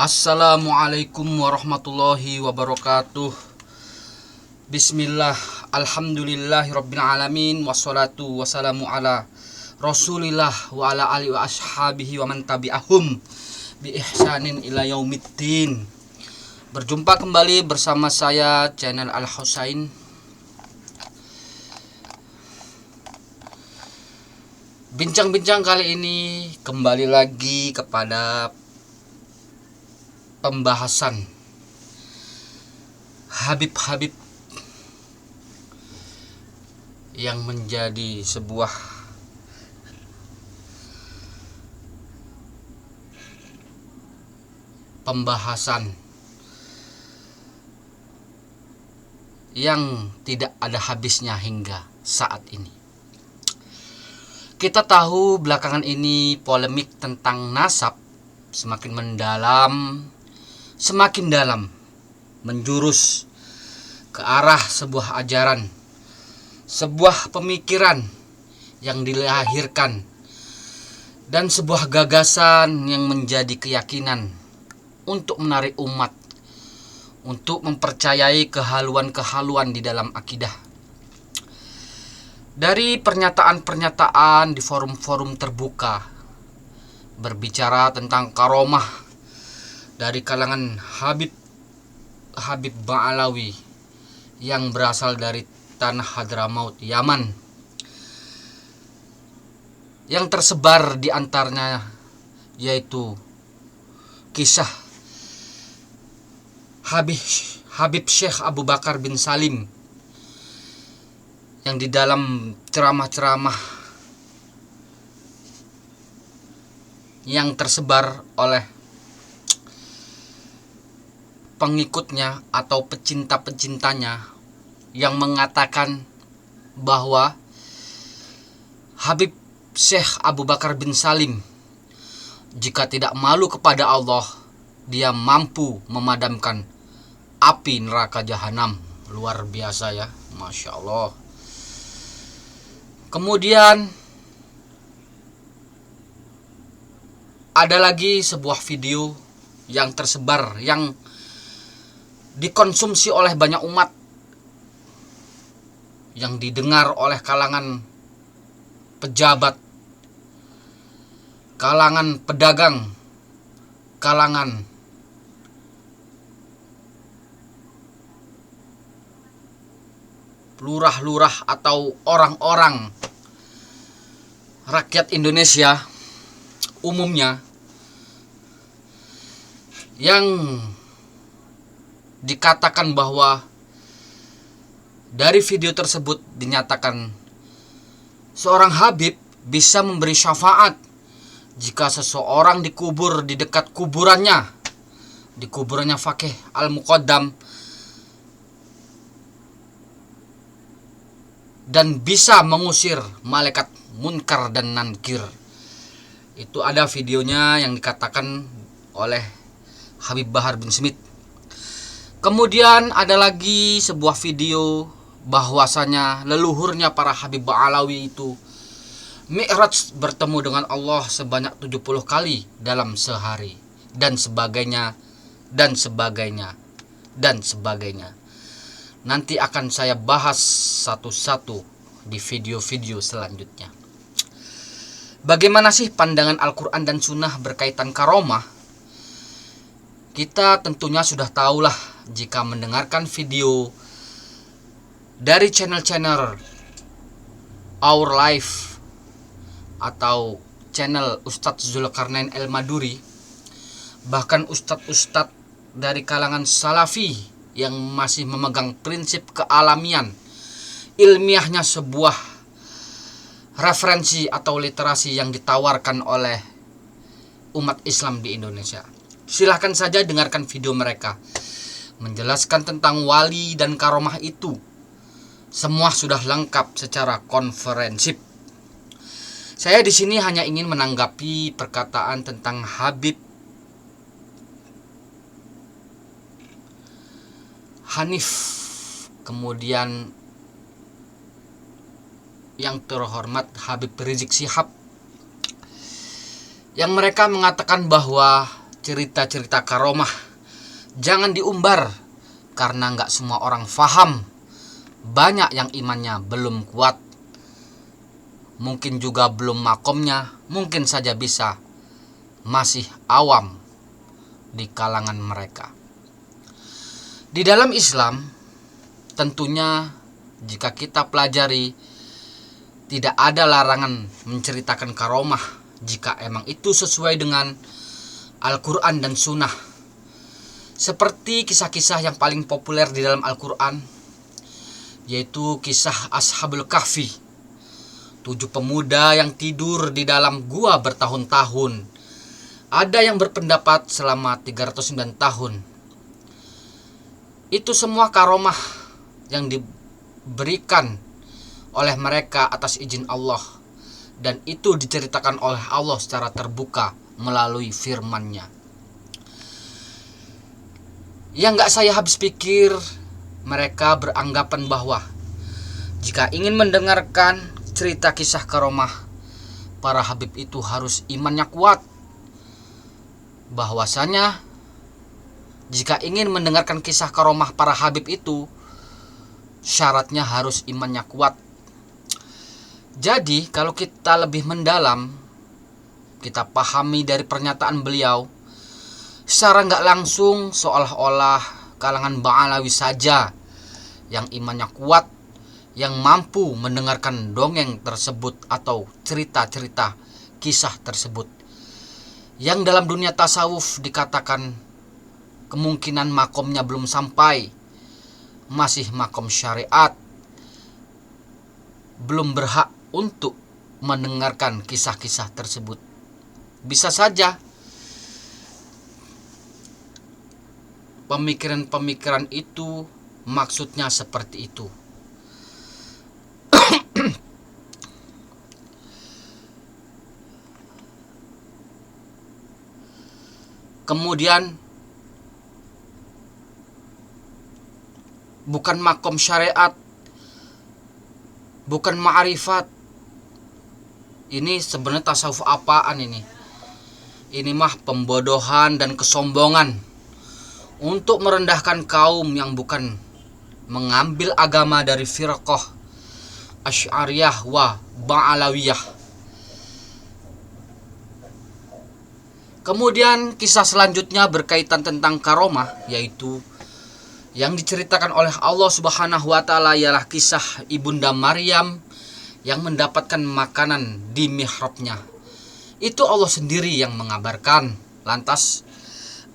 Assalamualaikum warahmatullahi wabarakatuh. Bismillah, alhamdulillahirabbil alamin, wassalatu wassalamu ala Rasulillah wa ala alihi wa ashabihi wa man tabi'ahum bi ihsanin ila yaumiddin. Berjumpa kembali bersama saya channel Al Husain. Bincang-bincang kali ini kembali lagi kepada pembahasan Habib-habib yang menjadi sebuah pembahasan yang tidak ada habisnya hingga saat ini. Kita tahu belakangan ini polemik tentang nasab semakin dalam menjurus ke arah sebuah ajaran, sebuah pemikiran yang dilahirkan, dan sebuah gagasan yang menjadi keyakinan untuk menarik umat untuk mempercayai kehaluan-kehaluan di dalam akidah. Dari pernyataan-pernyataan di forum-forum terbuka berbicara tentang karomah dari kalangan Habib Ba'alawi yang berasal dari tanah Hadramaut, Yaman, yang tersebar di antaranya yaitu kisah Habib Syekh Abu Bakar bin Salim yang di dalam ceramah-ceramah yang tersebar oleh pengikutnya atau pecinta-pecintanya yang mengatakan bahwa Habib Syekh Abu Bakar bin Salim jika tidak malu kepada Allah, dia mampu memadamkan api neraka jahanam. Luar biasa ya, Masya Allah. Kemudian ada lagi sebuah video yang tersebar yang dikonsumsi oleh banyak umat, yang didengar oleh kalangan pejabat, kalangan pedagang, kalangan lurah-lurah atau orang-orang rakyat Indonesia umumnya, yang dikatakan bahwa dari video tersebut dinyatakan seorang Habib bisa memberi syafaat jika seseorang dikubur di dekat kuburannya, di kuburannya Faqih Al-Muqaddam, dan bisa mengusir malaikat munkar dan nankir. Itu ada videonya yang dikatakan oleh Habib Bahar bin Smith. Kemudian ada lagi sebuah video bahwasanya leluhurnya para Habib Ba'alawi itu Mi'raj bertemu dengan Allah sebanyak 70 kali dalam sehari, dan sebagainya dan sebagainya dan sebagainya. Nanti akan saya bahas satu-satu di video-video selanjutnya. Bagaimana sih pandangan Al-Quran dan Sunnah berkaitan karomah? Kita tentunya sudah tahulah jika mendengarkan video dari channel-channel Our Life atau channel Ustadz Zulkarnain El Maduri, bahkan ustadz-ustadz dari kalangan Salafi yang masih memegang prinsip kealamian, ilmiahnya sebuah referensi atau literasi yang ditawarkan oleh umat Islam di Indonesia. Silahkan saja dengarkan video mereka menjelaskan tentang wali dan karomah itu. Semua sudah lengkap secara konferensif. Saya di sini hanya ingin menanggapi perkataan tentang Habib Hanif, kemudian yang terhormat Habib Rizik Syihab, yang mereka mengatakan bahwa cerita-cerita karomah jangan diumbar, karena nggak semua orang faham. Banyak yang imannya belum kuat, mungkin juga belum makomnya, mungkin saja bisa masih awam di kalangan mereka. Di dalam Islam, tentunya jika kita pelajari, tidak ada larangan menceritakan karomah jika emang itu sesuai dengan Al-Quran dan Sunnah. Seperti kisah-kisah yang paling populer di dalam Al-Quran, yaitu kisah Ashabul Kahfi, 7 pemuda yang tidur di dalam gua bertahun-tahun. Ada yang berpendapat selama 309 tahun. Itu semua karomah yang diberikan oleh mereka atas izin Allah, dan itu diceritakan oleh Allah secara terbuka melalui firman-Nya. Yang gak saya habis pikir, mereka beranggapan bahwa jika ingin mendengarkan cerita kisah karomah para habib itu harus imannya kuat. Bahwasanya jika ingin mendengarkan kisah karomah para habib itu, syaratnya harus imannya kuat. Jadi kalau kita lebih mendalam, kita pahami dari pernyataan beliau, secara nggak langsung seolah-olah kalangan Ba'alawi saja yang imannya kuat, yang mampu mendengarkan dongeng tersebut atau cerita-cerita kisah tersebut. Yang dalam dunia tasawuf dikatakan kemungkinan makomnya belum sampai, masih makom syariat, belum berhak untuk mendengarkan kisah-kisah tersebut. Bisa saja pemikiran-pemikiran itu maksudnya seperti itu. Kemudian bukan makom syariat, bukan ma'rifat. Ini sebenarnya tasawuf apaan ini? Ini mah pembodohan dan kesombongan untuk merendahkan kaum yang bukan mengambil agama dari firqah Asy'ariyah wa Ba'alawiyah. Kemudian kisah selanjutnya berkaitan tentang karomah, yaitu yang diceritakan oleh Allah Subhanahu wa taala ialah kisah Ibunda Maryam yang mendapatkan makanan di mihrabnya. Itu Allah sendiri yang mengabarkan. Lantas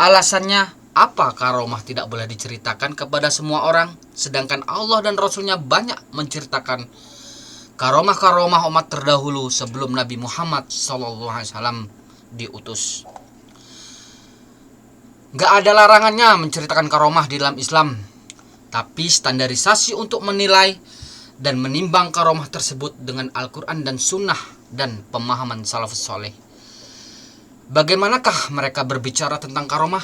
alasannya apa karomah tidak boleh diceritakan kepada semua orang, sedangkan Allah dan Rasulnya banyak menceritakan karomah-karomah umat terdahulu sebelum Nabi Muhammad SAW diutus. Gak ada larangannya menceritakan karomah di dalam Islam, tapi standarisasi untuk menilai dan menimbang karomah tersebut dengan Al-Quran dan Sunnah dan pemahaman salafus soleh. Bagaimanakah mereka berbicara tentang karomah?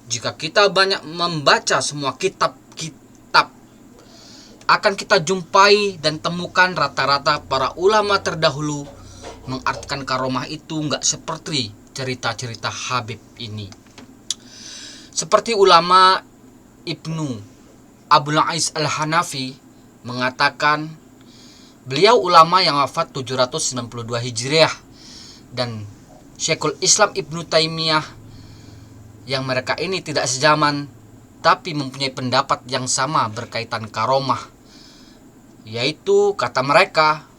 Jika kita banyak membaca semua kitab-kitab, akan kita jumpai dan temukan rata-rata para ulama terdahulu mengartikan karomah itu nggak seperti cerita-cerita Habib ini. Seperti ulama Ibnu Abul Ais Al-Hanafi mengatakan, beliau ulama yang wafat 792 Hijriah, dan Syekhul Islam Ibnu Taimiyah yang mereka ini tidak sezaman tapi mempunyai pendapat yang sama berkaitan karomah, yaitu kata mereka,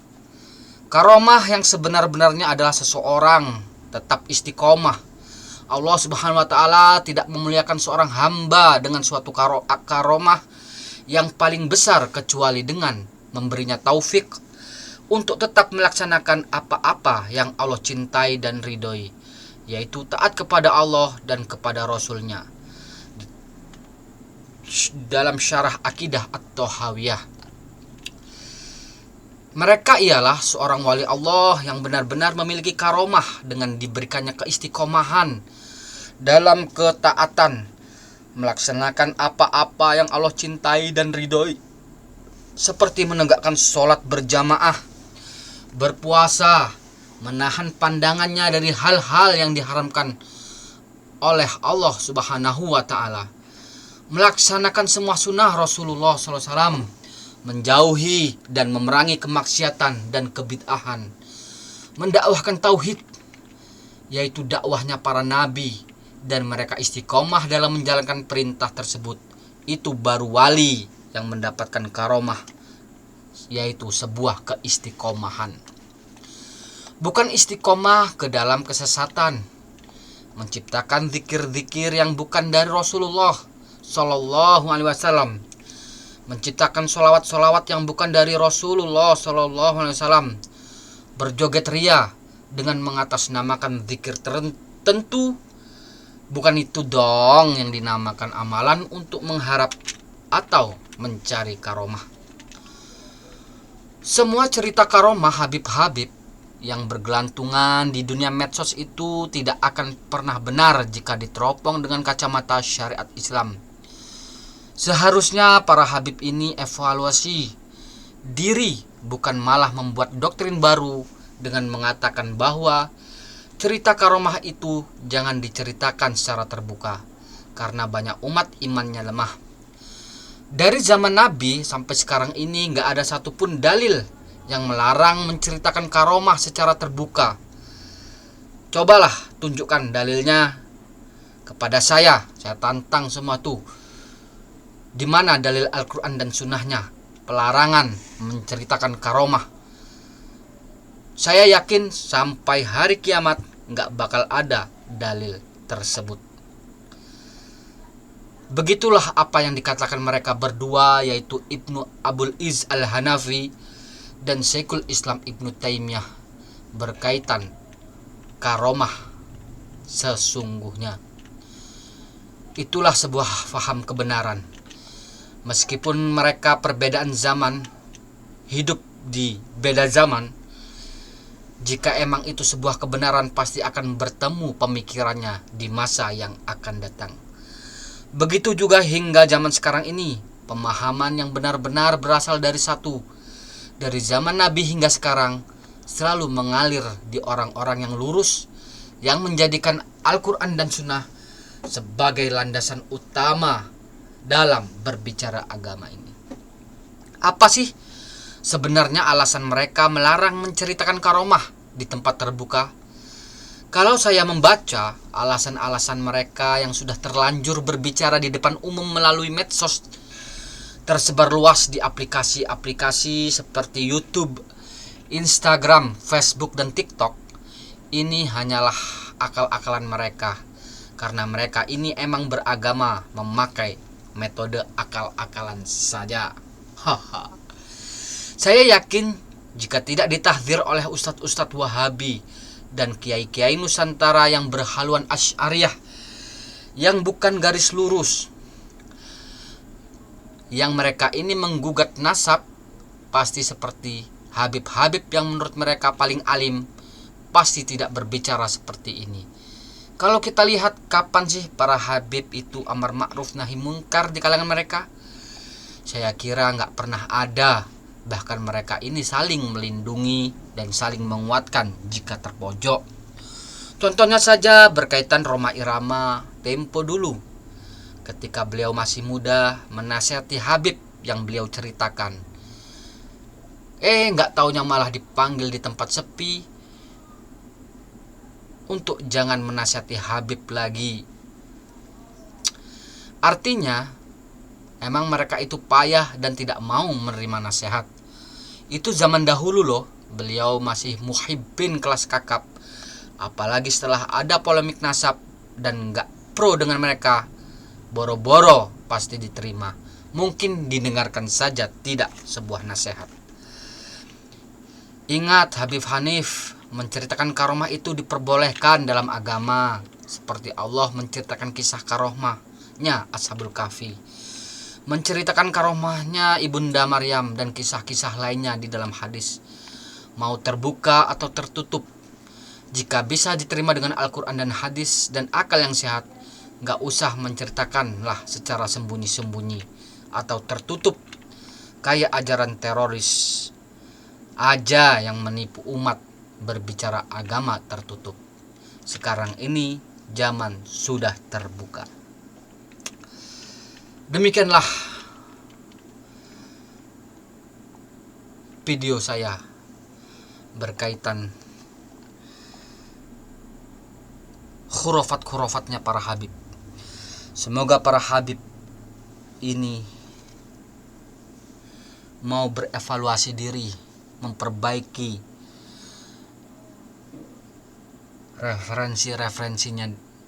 karomah yang sebenar-benarnya adalah seseorang tetap istiqomah. Allah Subhanahu wa taala tidak memuliakan seorang hamba dengan suatu karomah yang paling besar kecuali dengan memberinya taufik untuk tetap melaksanakan apa-apa yang Allah cintai dan ridhoi, yaitu taat kepada Allah dan kepada Rasulnya. Dalam syarah akidah At-Tahawiyah, mereka ialah seorang wali Allah yang benar-benar memiliki karomah dengan diberikannya keistiqomahan dalam ketaatan, melaksanakan apa-apa yang Allah cintai dan ridhoi, seperti menegakkan sholat berjamaah, berpuasa, menahan pandangannya dari hal-hal yang diharamkan oleh Allah Subhanahu wa Ta'ala, melaksanakan semua sunnah Rasulullah SAW, menjauhi dan memerangi kemaksiatan dan kebid'ahan, mendakwahkan tauhid, yaitu dakwahnya para nabi, dan mereka istiqomah dalam menjalankan perintah tersebut. Itu baru wali yang mendapatkan karomah, yaitu sebuah keistiqomahan. Bukan istiqomah ke dalam kesesatan, menciptakan zikir-zikir yang bukan dari Rasulullah Sallallahu Alaihi Wasallam, menciptakan solawat-solawat yang bukan dari Rasulullah Sallallahu Alaihi Wasallam, berjoget ria dengan mengatasnamakan zikir tertentu. Bukan itu dong yang dinamakan amalan untuk mengharap atau mencari karomah. Semua cerita karomah Habib-habib yang bergelantungan di dunia medsos itu tidak akan pernah benar jika diteropong dengan kacamata syariat Islam. Seharusnya para habib ini evaluasi diri, bukan malah membuat doktrin baru dengan mengatakan bahwa cerita karomah itu jangan diceritakan secara terbuka karena banyak umat imannya lemah. Dari zaman Nabi sampai sekarang ini gak ada satupun dalil yang melarang menceritakan karomah secara terbuka. Cobalah tunjukkan dalilnya kepada saya tantang semua tuh. Di mana dalil Al-Quran dan Sunnahnya pelarangan menceritakan karomah? Saya yakin sampai hari kiamat gak bakal ada dalil tersebut. Begitulah apa yang dikatakan mereka berdua, yaitu Ibnu Abul Iz Al-Hanafi dan Syekhul Islam Ibnu Taimiyah, berkaitan karomah sesungguhnya. Itulah sebuah faham kebenaran. Meskipun mereka perbedaan zaman, hidup di beda zaman, jika emang itu sebuah kebenaran, pasti akan bertemu pemikirannya di masa yang akan datang. Begitu juga hingga zaman sekarang ini, pemahaman yang benar-benar berasal dari satu, dari zaman Nabi hingga sekarang, selalu mengalir di orang-orang yang lurus, yang menjadikan Al-Quran dan Sunnah sebagai landasan utama dalam berbicara agama ini. Apa sih sebenarnya alasan mereka melarang menceritakan karomah di tempat terbuka? Kalau saya membaca alasan-alasan mereka yang sudah terlanjur berbicara di depan umum melalui medsos, tersebar luas di aplikasi-aplikasi seperti YouTube, Instagram, Facebook, dan TikTok, ini hanyalah akal-akalan mereka. Karena mereka ini emang beragama memakai metode akal-akalan saja. Haha. Saya yakin jika tidak ditahdzir oleh ustadz-ustadz Wahabi dan kiai-kiai Nusantara yang berhaluan Asy'ariyah, yang bukan garis lurus, yang mereka ini menggugat nasab, pasti seperti Habib-habib yang menurut mereka paling alim, pasti tidak berbicara seperti ini. Kalau kita lihat, kapan sih para habib itu amar ma'ruf nahi munkar di kalangan mereka? Saya kira nggak pernah ada. Bahkan mereka ini saling melindungi dan saling menguatkan jika terpojok. Contohnya saja berkaitan Rhoma Irama tempo dulu, ketika beliau masih muda menasihati Habib yang beliau ceritakan. Nggak taunya malah dipanggil di tempat sepi untuk jangan menasihati Habib lagi. Artinya emang mereka itu payah dan tidak mau menerima nasihat. Itu zaman dahulu loh, beliau masih muhibbin kelas kakap. Apalagi setelah ada polemik nasab dan gak pro dengan mereka, boro-boro pasti diterima. Mungkin didengarkan saja, tidak sebuah nasihat. Ingat, Habib Hanif menceritakan karomah itu diperbolehkan dalam agama, seperti Allah menceritakan kisah karomahnya Ashabul Kahfi, menceritakan karomahnya Ibunda Maryam, dan kisah-kisah lainnya di dalam hadis. Mau terbuka atau tertutup, jika bisa diterima dengan Al-Quran dan hadis dan akal yang sehat, gak usah menceritakanlah secara sembunyi-sembunyi atau tertutup kayak ajaran teroris aja yang menipu umat berbicara agama tertutup. Sekarang ini zaman sudah terbuka. Demikianlah video saya berkaitan khurafat-khurafatnya para habib. Semoga para habib ini mau berevaluasi diri, memperbaiki referensi-referensinya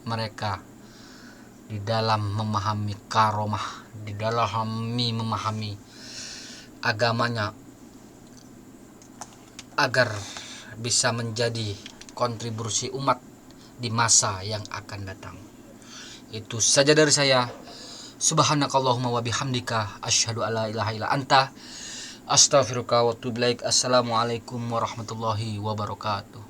mereka di dalam memahami karomah, di dalam memahami agamanya, agar bisa menjadi kontribusi umat di masa yang akan datang. Itu saja dari saya. Subhanakallahumma wa bihamdika asyhadu alla ilaha illa anta astaghfiruka wa atubu ilaik. Assalamualaikum warahmatullahi wabarakatuh.